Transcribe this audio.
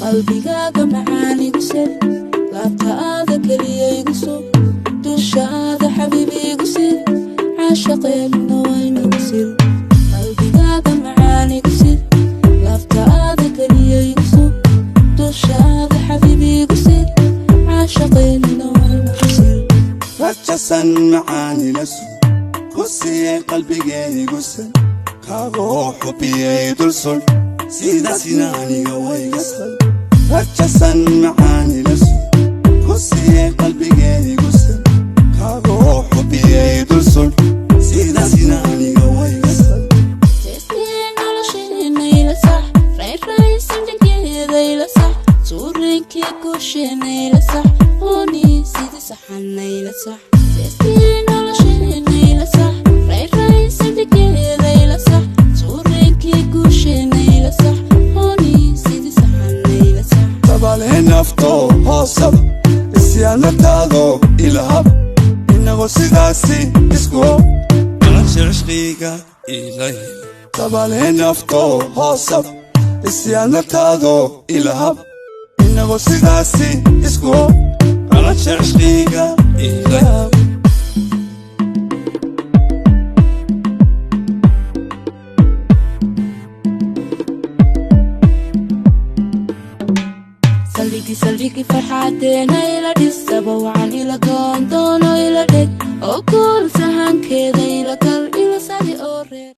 qalbigaaga macaan igu sir laabtaada keliya igu sug dushaada xabiibi igu sir caashaqeennuna waynagu sir qalbigaaga macaan igu sir laabtaada keliya igu sug dushaada xabiibi igu sir caashaqeennuna waynagu sir rajasan macaani la sug kusiyey qalbigee igu sir kaagoo xubiyey dul sul sidaasina aniga wayga sal rajasan macaani la sug kusiyey qalbigee igu sir kaagoo xubiyey dul sul sidaasina aniga wayga sal teestii nolosheena ila sax rayraysanjageeda ila sax suureenkii guusheena ila sax oonii sidii saxana ila sax teestii nolosheena ila sax rayraysanjageeda ila sax suureenkii guusheena ila sax oonii sidii saxana ila sax tabalee nafto hoosab isyaanataado ilahab inagoo sidaasi isku qalasha cishqiga ilay tabalee nafto hoosab isyaanataado ilahab inagoo sidaasi isku qalasha cishqiga ilay سلبيكي فرحاتنا إلى ديسة بوعان إلى قندون إلى ديك وكل سهان كذا إلى كل